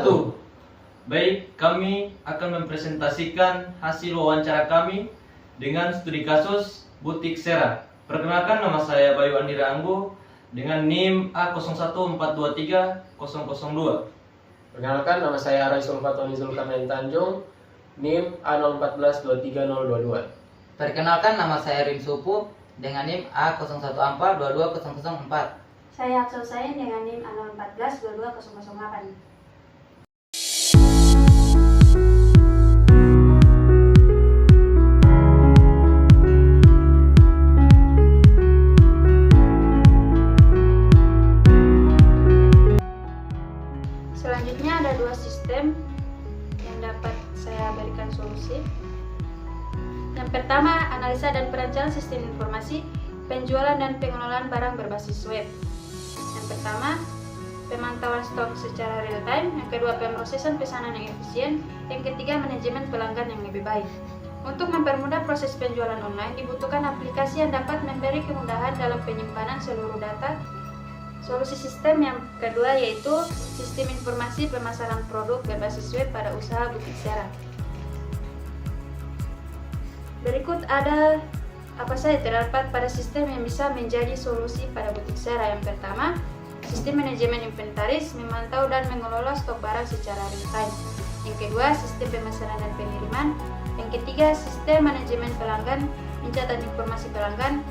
1. Baik, kami akan mempresentasikan hasil wawancara kami dengan studi kasus Butik Sera. Perkenalkan, nama saya Bayu Andira Anggo dengan NIM A014230002. Perkenalkan, nama saya Raisul Fatoni Zulkarnain Tanjung, NIM A014230022. Perkenalkan, nama saya Rim Supu dengan NIM A014222004. Saya Aksel Sain dengan NIM A014-22008. Selanjutnya ada dua sistem yang dapat saya berikan solusi. Yang pertama, analisa dan perencanaan sistem informasi penjualan dan pengelolaan barang berbasis web. Yang pertama, pemantauan stok secara real time. Yang kedua, pemrosesan pesanan yang efisien. Yang ketiga, manajemen pelanggan yang lebih baik. Untuk mempermudah proses penjualan online, dibutuhkan aplikasi yang dapat memberi kemudahan dalam penyimpanan seluruh data. Solusi sistem yang kedua yaitu sistem informasi pemasaran produk berbasis web pada usaha Butik Sera. Berikut ada apa saja terdapat pada sistem yang bisa menjadi solusi pada Butik Sera. Yang pertama, sistem manajemen inventaris, memantau dan mengelola stok barang secara real time. Yang kedua, sistem pemesanan dan pengiriman. Yang ketiga, sistem manajemen pelanggan, mencatat informasi pelanggan,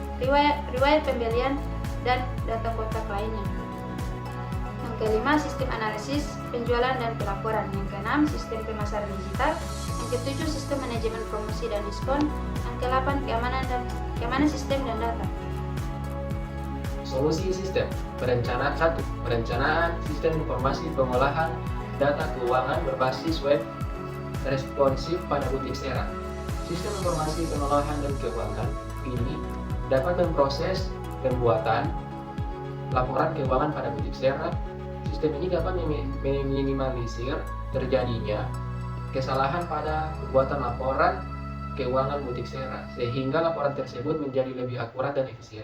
riwayat pembelian, dan data kontak lainnya. Yang kelima, sistem analisis, penjualan dan pelaporan. Yang keenam, sistem pemasaran digital. Yang ketujuh, sistem manajemen promosi dan diskon. Yang kedelapan, keamanan sistem dan data. Solusi sistem perencanaan 1. Perencanaan sistem informasi pengolahan data keuangan berbasis web responsif pada Butik Sera. Sistem informasi pengolahan dan keuangan ini dapat memproses pembuatan laporan keuangan pada Butik Sera. Sistem ini dapat meminimalisir terjadinya kesalahan pada pembuatan laporan keuangan Butik Sera, sehingga laporan tersebut menjadi lebih akurat dan efisien.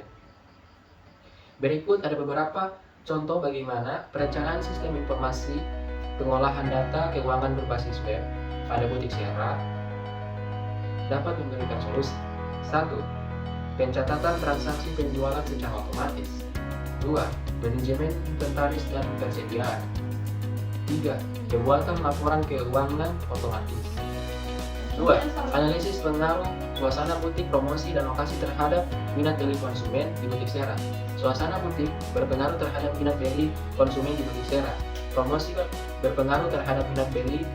Berikut ada beberapa contoh bagaimana perencanaan sistem informasi pengolahan data keuangan berbasis web pada Butik Sera dapat memberikan solusi. 1. Pencatatan transaksi penjualan secara otomatis. 2. Manajemen inventaris dan ketersediaan. 3. Pembuatan laporan keuangan otomatis. 2. Analisis pengaruh suasana butik, promosi, dan lokasi terhadap minat beli konsumen di Butik Sera. Suasana butik berpengaruh terhadap minat beli konsumen di Butik Sera. Promosi berpengaruh terhadap minat beli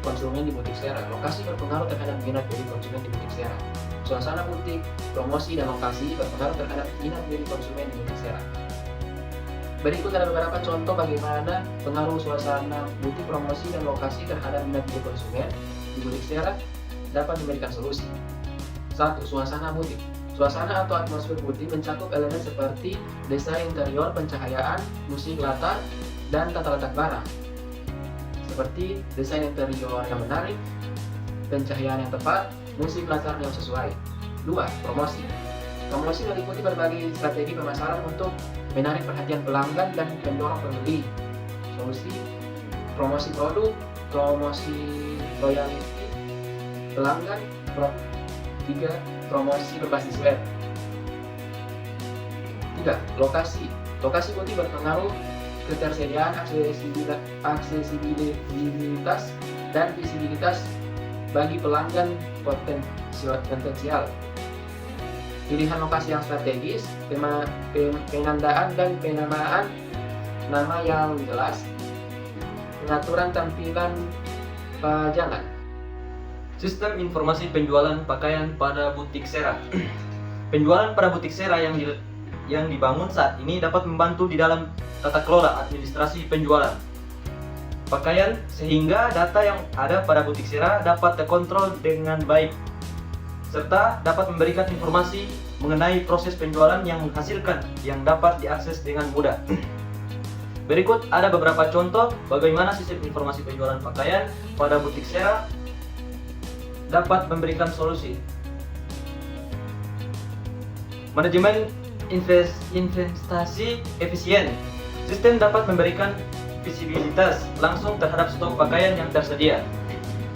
konsumen di Butik Sera. Lokasi berpengaruh terhadap minat beli konsumen di Butik Sera. Suasana butik, promosi, dan lokasi berpengaruh terhadap minat beli konsumen di Butik Sera. Berikut ada beberapa contoh bagaimana pengaruh suasana butik, promosi, dan lokasi terhadap minat beli konsumen di Butik Sera dapat memberikan solusi. 1. Suasana butik. Suasana atau atmosfer butik mencakup elemen seperti desain interior, pencahayaan, musik latar, dan tata letak barang. Seperti desain interior yang menarik, pencahayaan yang tepat, musik latar yang sesuai. 2. Promosi. Promosi meliputi berbagai strategi pemasaran untuk menarik perhatian pelanggan dan mendorong pembeli. Solusi promosi produk, promosi loyalty pelanggan. 3. Promosi berbasis web. 3. Lokasi. Lokasi butik berpengaruh ketersediaan, aksesibilitas, dan visibilitas bagi pelanggan potensial. Pilihan lokasi yang strategis, penandaan dan penamaan nama yang jelas, pengaturan tampilan pajangan. Sistem informasi penjualan pakaian pada Butik Sera. Penjualan pada Butik Sera yang dibangun saat ini dapat membantu di dalam tata kelola administrasi penjualan pakaian, sehingga data yang ada pada Butik Sera dapat terkontrol dengan baik, serta dapat memberikan informasi mengenai proses penjualan yang menghasilkan yang dapat diakses dengan mudah. Berikut ada beberapa contoh bagaimana sistem informasi penjualan pakaian pada Butik Sera dapat memberikan solusi. Manajemen investasi efisien. Sistem dapat memberikan visibilitas langsung terhadap stok pakaian yang tersedia.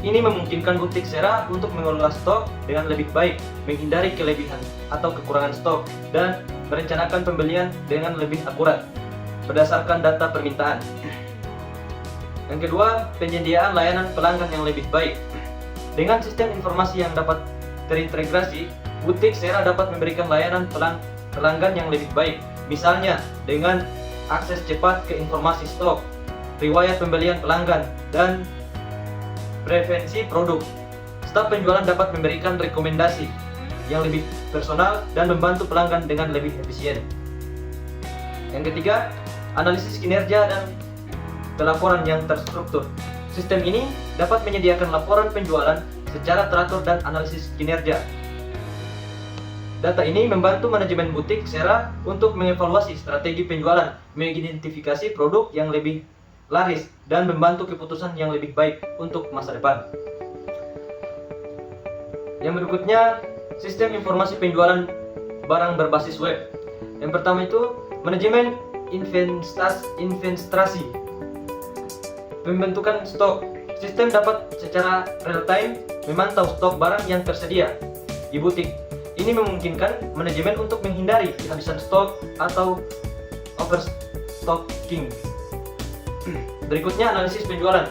Ini memungkinkan butik Sera untuk mengelola stok dengan lebih baik, menghindari kelebihan atau kekurangan stok, dan merencanakan pembelian dengan lebih akurat berdasarkan data permintaan. Yang kedua, penyediaan layanan pelanggan yang lebih baik. Dengan sistem informasi yang dapat terintegrasi, butik Sera dapat memberikan layanan pelanggan yang lebih baik, misalnya dengan akses cepat ke informasi stok, riwayat pembelian pelanggan, dan preferensi produk. Staf penjualan dapat memberikan rekomendasi yang lebih personal dan membantu pelanggan dengan lebih efisien. Yang ketiga, analisis kinerja dan pelaporan yang terstruktur. Sistem ini dapat menyediakan laporan penjualan secara teratur dan analisis kinerja. Data ini membantu manajemen butik Sera untuk mengevaluasi strategi penjualan, mengidentifikasi produk yang lebih laris, dan membantu keputusan yang lebih baik untuk masa depan. Yang berikutnya, sistem informasi penjualan barang berbasis web. Yang pertama itu manajemen investasi, pembentukan stok. Sistem dapat secara real time memantau stok barang yang tersedia di butik. Ini memungkinkan manajemen untuk menghindari kehabisan stok atau overstocking. Berikutnya, analisis penjualan.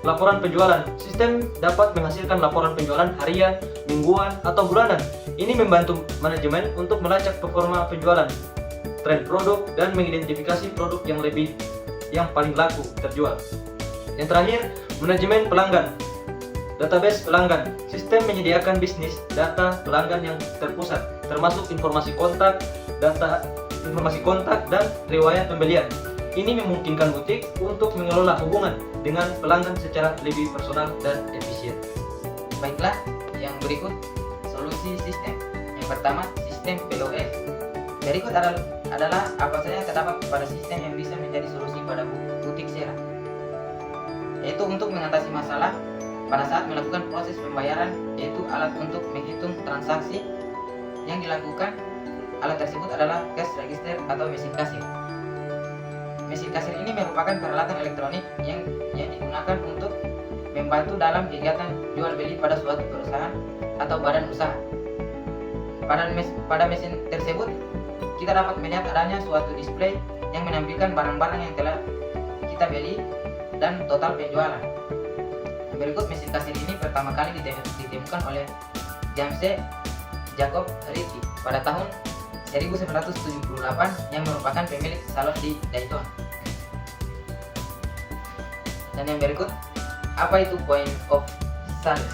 Laporan penjualan. Sistem dapat menghasilkan laporan penjualan harian, mingguan, atau bulanan. Ini membantu manajemen untuk melacak performa penjualan, tren produk, dan mengidentifikasi produk yang paling laku terjual. Yang terakhir, manajemen pelanggan. Database pelanggan. Sistem menyediakan bisnis data pelanggan yang terpusat, termasuk informasi kontak, dan riwayat pembelian. Ini memungkinkan butik untuk mengelola hubungan dengan pelanggan secara lebih personal dan efisien. Baiklah, yang berikut solusi sistem. Yang pertama, sistem POS. Berikut adalah apa saja yang terdapat pada sistem yang bisa menjadi solusi pada butik Sera. Yaitu untuk mengatasi masalah pada saat melakukan proses pembayaran, yaitu alat untuk menghitung transaksi yang dilakukan. Alat tersebut adalah cash register atau mesin kasir. Mesin kasir ini merupakan peralatan elektronik yang digunakan untuk membantu dalam kegiatan jual beli pada suatu perusahaan atau badan usaha. Pada mesin tersebut, kita dapat melihat adanya suatu display yang menampilkan barang-barang yang telah kita beli dan total penjualan. Berikut mesin kasir ini pertama kali ditemukan oleh James Jacob Ritchie pada tahun 1978 yang merupakan pemilik salon di Dayton. Dan yang berikut, apa itu point of sales?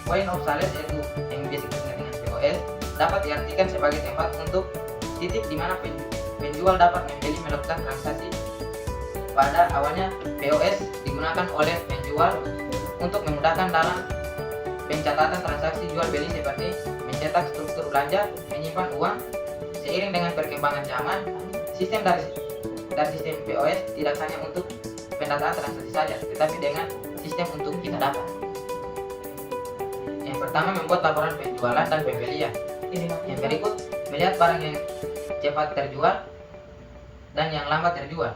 Point of sales yaitu yang biasa disebut dengan POS dapat diartikan sebagai tempat untuk titik di mana penjual dapat membeli melakukan transaksi. Pada awalnya POS digunakan oleh penjual untuk memudahkan dalam pencatatan transaksi jual beli seperti mencetak struktur belanja, menyimpan uang. Seiring dengan perkembangan zaman, sistem dari sistem POS tidak hanya untuk pendataan transaksi saja, tetapi dengan sistem untuk kita dapat. Yang pertama, membuat laporan penjualan dan pembelian. Yang berikut, melihat barang yang cepat terjual dan yang lambat terjual.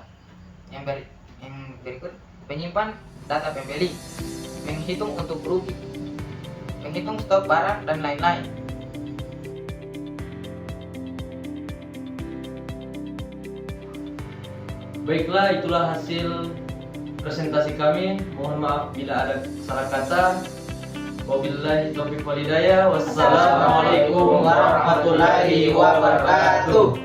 Yang berikut, menyimpan data pembeli, menghitung untuk rugi, menghitung stok barang, dan lain-lain. Baiklah, itulah hasil presentasi kami. Mohon maaf bila ada salah kata. Wabillahi taufiq wal hidayah. Wassalamualaikum warahmatullahi wabarakatuh.